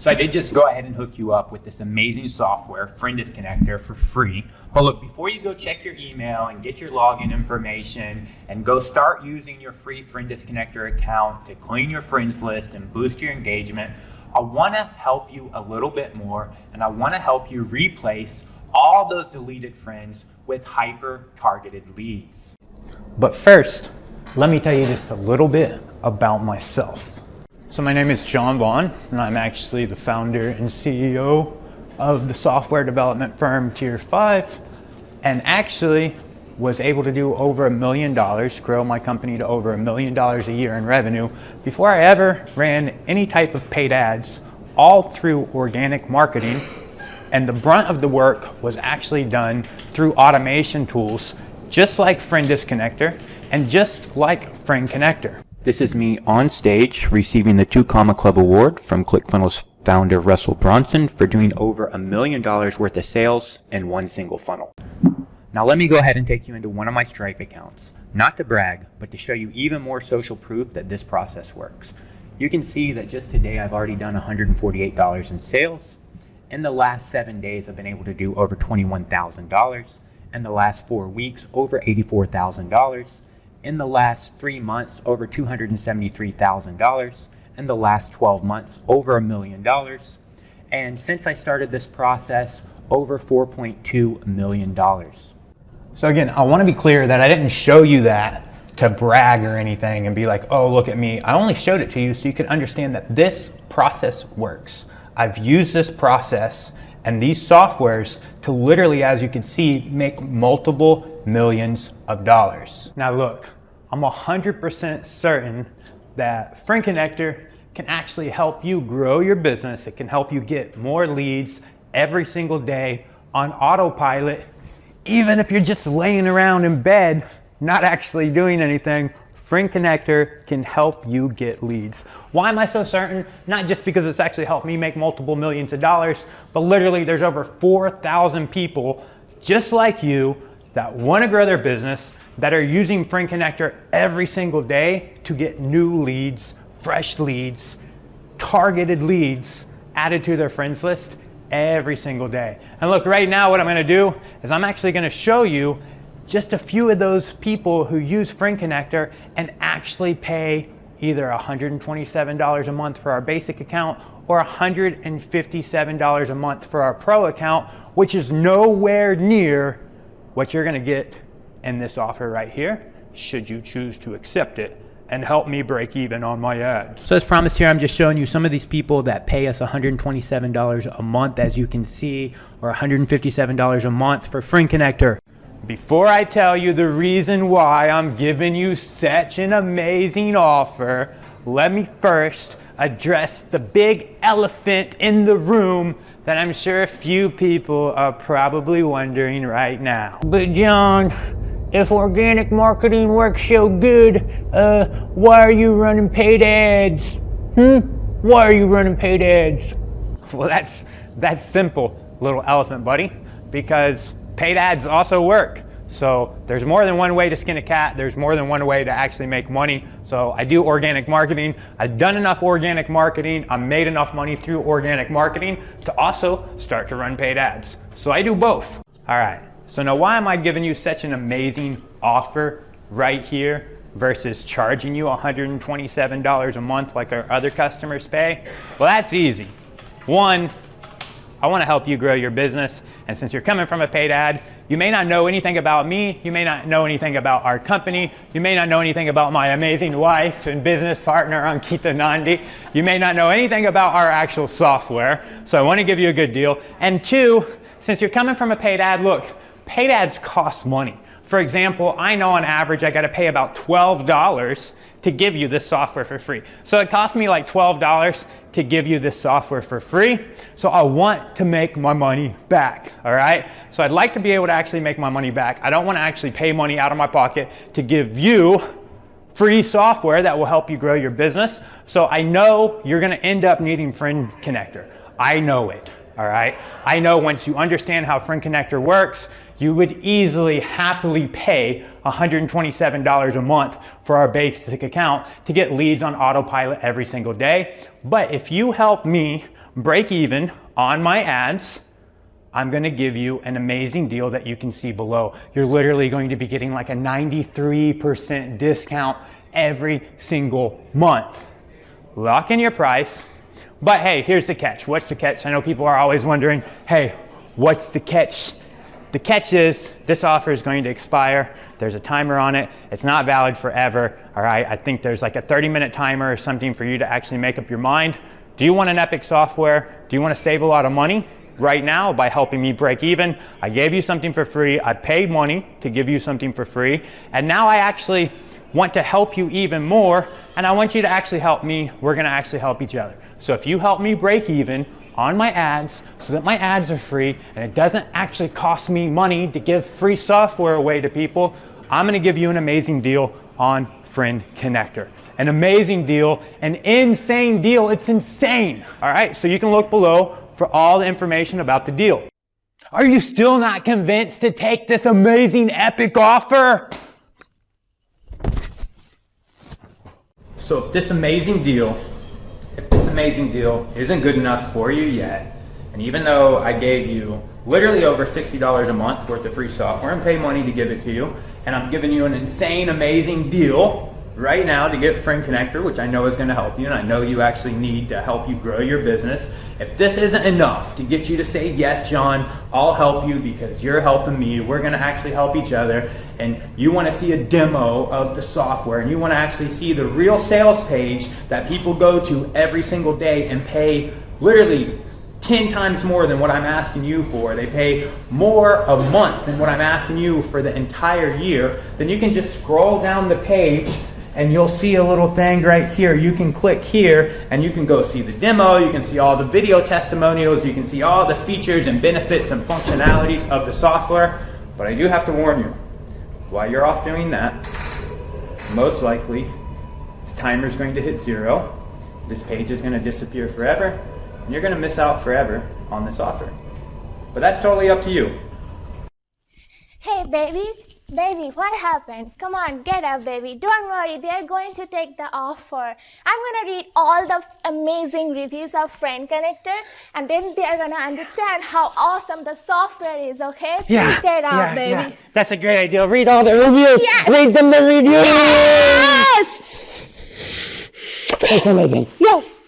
So I did just go ahead and hook you up with this amazing software, Friend Disconnector, for free. But look, before you go check your email and get your login information and go start using your free Friend Disconnector account to clean your friends list and boost your engagement, I want to help you a little bit more, and I want to help you replace all those deleted friends with hyper-targeted leads. But first, let me tell you just a little bit about myself. So my name is Vaughn, and I'm actually the founder and CEO of the software development firm Tier 5, and actually was able to do over $1 million, grow my company to over $1 million a year in revenue before I ever ran any type of paid ads, all through organic marketing. And the brunt of the work was actually done through automation tools, just like Friend Disconnector and just like Friend Connector. This is me on stage receiving the 2 Comma Club Award from ClickFunnels founder Russell Brunson for doing over $1 million worth of sales in one single funnel. Now let me go ahead and take you into one of my Stripe accounts, not to brag, but to show you even more social proof that this process works. You can see that just today I've already done $148 in sales. In the last 7 days, I've been able to do over $21,000. In the last 4 weeks, over $84,000. In the last 3 months, over $273,000. In the last 12 months, over $1 million. And since I started this process, over $4.2 million. So again, I want to be clear that I didn't show you that to brag or anything and be like, oh, look at me. I only showed it to you so you could understand that this process works. I've used this process and these softwares to literally, as you can see, make multiple millions of dollars. Now look, I'm 100% certain that Friend Connector can actually help you grow your business. It can help you get more leads every single day on autopilot, even if you're just laying around in bed, not actually doing anything. Friend Connector can help you get leads. Why am I so certain? Not just because it's actually helped me make multiple millions of dollars, but literally there's over 4,000 people just like you that want to grow their business that are using Friend Connector every single day to get new leads, fresh leads, targeted leads added to their friends list every single day. And look, right now what I'm going to do is I'm actually going to show you just a few of those people who use Friend Connector and actually pay either $127 a month for our basic account or $157 a month for our pro account, which is nowhere near what you're going to get in this offer right here, should you choose to accept it and help me break even on my ads. So as promised here, I'm just showing you some of these people that pay us $127 a month, as you can see, or $157 a month for Friend Connector. Before I tell you the reason why I'm giving you such an amazing offer, let me first address the big elephant in the room that I'm sure a few people are probably wondering right now. But John, if organic marketing works so good, why are you running paid ads? Why are you running paid ads? Well, that's simple, little elephant buddy, because paid ads also work. So there's more than one way to skin a cat. There's more than one way to actually make money. So I do organic marketing. I've done enough organic marketing. I made enough money through organic marketing to also start to run paid ads. So I do both. All right. So now why am I giving you such an amazing offer right here versus charging you $127 a month like our other customers pay? Well, that's easy. One, I want to help you grow your business. And since you're coming from a paid ad, you may not know anything about me. You may not know anything about our company. You may not know anything about my amazing wife and business partner, Ankita Nandi. You may not know anything about our actual software. So I want to give you a good deal. And two, since you're coming from a paid ad, look, paid ads cost money. For example, I know on average I got to pay about $12 to give you this software for free. So it cost me like $12 to give you this software for free. So I want to make my money back, all right? So I'd like to be able to actually make my money back. I don't want to actually pay money out of my pocket to give you free software that will help you grow your business. So I know you're going to end up needing Friend Connector. I know it, all right? I know once you understand how Friend Connector works, you would easily, happily pay $127 a month for our basic account to get leads on autopilot every single day. But if you help me break even on my ads, I'm going to give you an amazing deal that you can see below. You're literally going to be getting like a 93% discount every single month. Lock in your price. But hey, here's the catch. What's the catch? I know people are always wondering, hey, what's the catch? The catch is this offer is going to expire. There's a timer on it. It's not valid forever. All right, I think there's like a 30-minute timer or something for you to actually make up your mind. Do you want an epic software? Do you want to save a lot of money right now by helping me break even? I gave you something for free. I paid money to give you something for free. And now I actually want to help you even more. And I want you to actually help me. We're going to actually help each other. So if you help me break even on my ads so that my ads are free and it doesn't actually cost me money to give free software away to people, I'm going to give you an amazing deal on Friend Connector. An amazing deal, an insane deal. It's insane. All right, so you can look below for all the information about the deal. Are you still not convinced to take this amazing epic offer? So if this amazing deal isn't good enough for you yet, and even though I gave you literally over $60 a month worth of free software and pay money to give it to you, and I'm giving you an insane, amazing deal right now to get Friend Connector, which I know is going to help you, and I know you actually need to help you grow your business. If this isn't enough to get you to say, yes, John, I'll help you because you're helping me, we're going to actually help each other, and you want to see a demo of the software, and you want to actually see the real sales page that people go to every single day and pay literally 10 times more than what I'm asking you for. They pay more a month than what I'm asking you for the entire year. Then you can just scroll down the page and you'll see a little thing right here. You can click here and you can go see the demo. You can see all the video testimonials. You can see all the features and benefits and functionalities of the software. But I do have to warn you, while you're off doing that, most likely the timer is going to hit 0. This page is going to disappear forever. And you're going to miss out forever on this offer. But that's totally up to you. Hey, baby. Baby, what happened? Come on, get up, baby. Don't worry, they're going to take the offer. I'm going to read all the amazing reviews of Friend Connector, and then they're going to understand how awesome the software is, okay? Yeah. Please get up, baby. Yeah. That's a great idea. Read all the reviews. Yes. Read them the reviews. Yes! It's amazing. Yes!